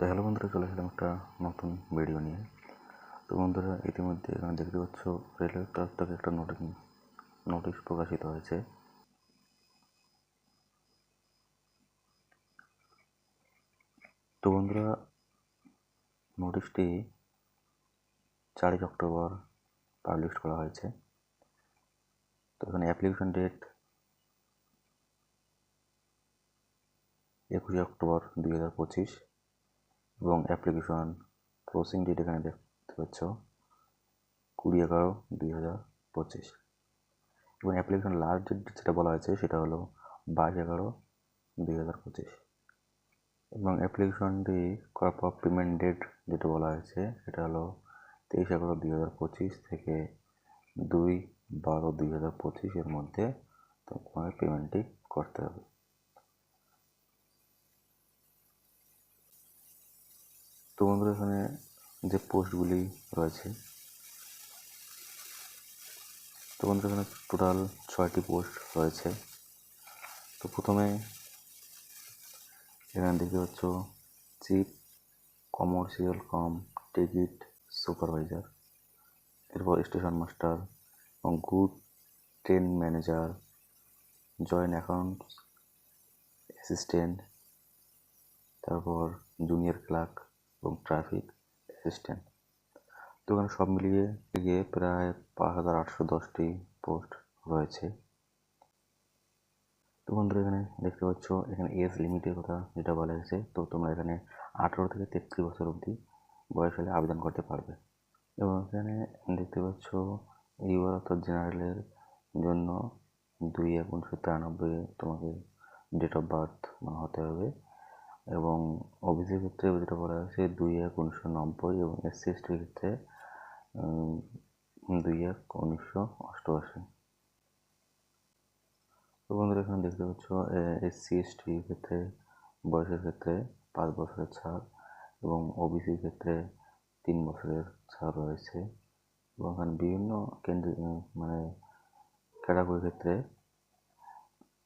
তো হ্যালো বন্ধুরা, চলে এলাম একটা নতুন ভিডিও নিয়ে। তো বন্ধুরা, ইতিমধ্যে এখানে দেখতে পাচ্ছ রেলের তরফ থেকে একটা নোটিশ প্রকাশিত হয়েছে। তো বন্ধুরা, নোটিশটি 4 অক্টোবর পাবলিশ করা হয়েছে। তো এখানে অ্যাপ্লিকেশন ডেট 21 অক্টোবর 2025 এবং অ্যাপ্লিকেশন ক্লোজিং ডেট এখানে দেখতে পাচ্ছ 20/11/2025 এবং অ্যাপ্লিকেশন লাস্ট ডেট যেটা বলা হয়েছে সেটা হলো 22/11/2025 এবং অ্যাপ্লিকেশনটি করার পর পেমেন্ট ডেট যেটা বলা হয়েছে সেটা হলো 23/11/2025 থেকে 2/12/2025 এর মধ্যে তোমার পেমেন্টটি করতে হবে। তো বন্ধুরা, এখানে যে পোস্টগুলি রয়েছে, তো বন্ধুরা এখানে টোটাল 6টি পোস্ট রয়েছে। তো প্রথমে এখানে দেখতে পাচ্ছ চিফ কমার্শিয়াল টিকিট সুপারভাইজার, এরপর স্টেশন মাস্টার এবং good train manager, joint accounts assistant, তারপর জুনিয়র ক্লার্ক এবং ট্রাফিক অ্যাসিস্ট্যান্ট। তো এখানে সব মিলিয়ে প্রায় 5810টি পোস্ট রয়েছে। তো বন্ধুরা, এখানে দেখতে পাচ্ছ এখানে এজ লিমিটের কথা যেটা বলা হয়েছে। তো তোমরা এখানে 18 থেকে 33 বছর অবধি বয়স হলে আবেদন করতে পারবে। এবং এখানে দেখতে পাচ্ছ ইউআর অর্থাৎ জেনারেলের জন্য 2/1/1993 তোমাকে ডেট অফ বার্থ হতে হবে এবং ওবিসির ক্ষেত্রে যেটা বলা হয়েছে 2/1/1990 এবং এসসি এসটির ক্ষেত্রে 2/1/1988। তো বন্ধুরা, এখানে দেখতে পাচ্ছ এসসি এসটির ক্ষেত্রে বয়সের ক্ষেত্রে 5 বছরের ছাড় এবং ওবিসির ক্ষেত্রে 3 বছরের ছাড় রয়েছে এবং এখানে বিভিন্ন ক্যাটাগরির ক্ষেত্রে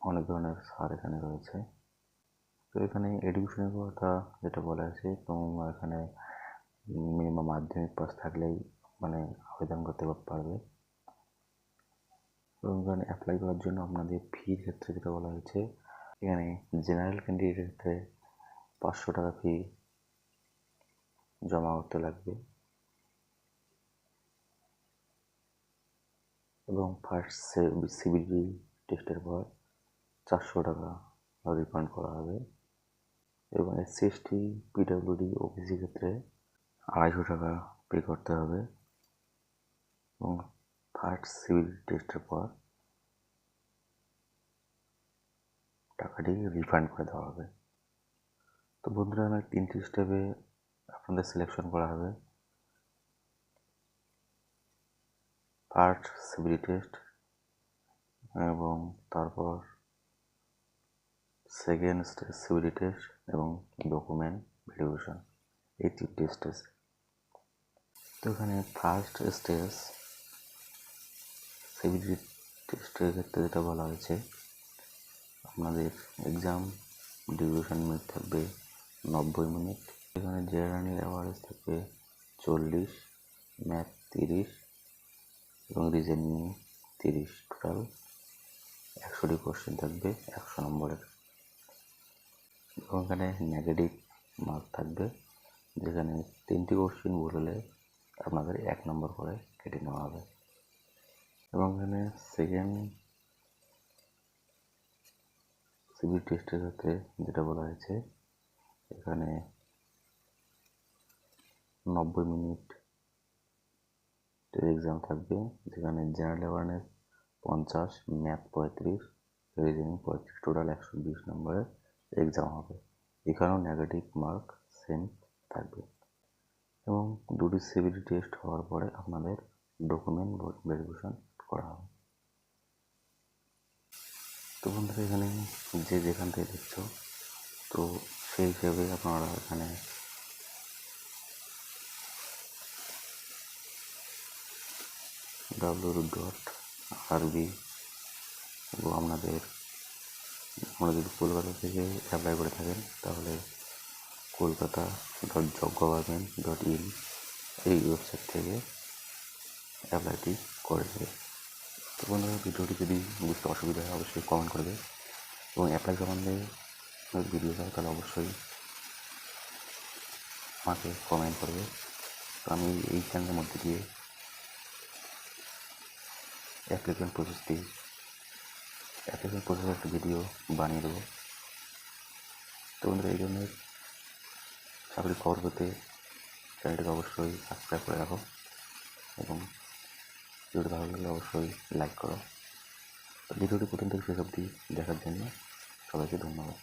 অনেক ধরনের ছাড় এখানে রয়েছে। তো এখানে এডুকেশনের কথা যেটা বলা আছে, তোমরা এখানে মিনিমাম মাধ্যমিক পাস থাকলেই আবেদন করতে পারবে। এবং এখানে অ্যাপ্লাই করার জন্য আপনাদের ফির ক্ষেত্রে যেটা বলা হয়েছে, এখানে জেনারেল ক্যান্ডিডেটের ক্ষেত্রে 500 টাকা ফি জমা করতে লাগবে এবং ফার্স্ট সিবিটি টেস্টের পর 400 টাকা রিফান্ড করা হবে এবং এসসি এসটি পিডব্লিউডি ওবিসি ক্ষেত্রে 250 টাকা পে করতে হবে এবং ফার্স্ট সিবিটি টেস্টের পর টাকাটি রিফান্ড করে দেওয়া হবে। তো বন্ধুরা, 3টি স্টেপে আপনাদের সিলেকশন করা হবে। ফার্স্ট সিবিটি টেস্ট এবং তারপর সেকেন্ড সিবিটি টেস্ট এবং ডকুমেন্ট ভেরিফিকেশন, এই 3টি স্টেজ। তো এখানে ফার্স্ট স্টেজ সিবিটি টেস্টের ক্ষেত্রে যেটা বলা হয়েছে, আপনাদের এক্সাম ডিউরেশন মিনিট থাকবে 90 মিনিট। এখানে জেনারেল অ্যাভারেজ থাকবে 40, ম্যাথ 30 এবং রিজনিং 30। টোটাল 100টি কোশ্চেন থাকবে 100 নম্বরের এবং এখানে নেগেটিভ মার্ক থাকবে, যেখানে 3টি কোশ্চেন ভুল হলে আপনাদের 1 নম্বর করে কেটে নেওয়া হবে। এবং এখানে সেকেন্ড সিবিটি টেস্টের ক্ষেত্রে যেটা বলা হয়েছে, এখানে 90 মিনিট এক্সাম থাকবে, যেখানে general awareness 50, math 35, reasoning 35, total 120 নম্বরের এক্সাম হবে। এখানেও নেগেটিভ মার্ক সেম থাকবে এবং 2টি সিবিটি টেস্ট হওয়ার পরে আপনাদের ডকুমেন্ট ভেরিফিকেশন করা হবে। তো বন্ধুরা, এখানে যে যেখান থেকে দেখছো, তো সেই হিসেবে আপনারা এখানে www.rb এবং আপনারা যদি কলকাতা থেকে অ্যাপ্লাই করে থাকেন তাহলে kolkata.jobgovernment.in এই ওয়েবসাইট থেকে অ্যাপ্লাইটি করেছে। তো বন্ধুরা, ভিডিওটি যদি বুঝতে অসুবিধা হয় অবশ্যই কমেন্ট করবে, এবং অ্যাপ্লাই সম্বন্ধে ভিডিও চাই তাহলে অবশ্যই আমাকে কমেন্ট করবে। তো আমি এই চ্যানেলের মধ্যে দিয়ে অ্যাপ্লিকেশন প্রসেসের একটা ভিডিও বানিয়ে দেবো। তো বন্ধুরা, এই ধরনের চাকরির খবর পেতে চ্যানেলটিকে অবশ্যই সাবস্ক্রাইব করে রাখো, এবং ভিডিওটি ভালো লাগলে অবশ্যই লাইক করো। ভিডিওটি প্রথম থেকে শেষ অবধি দেখার জন্য সবাইকে ধন্যবাদ।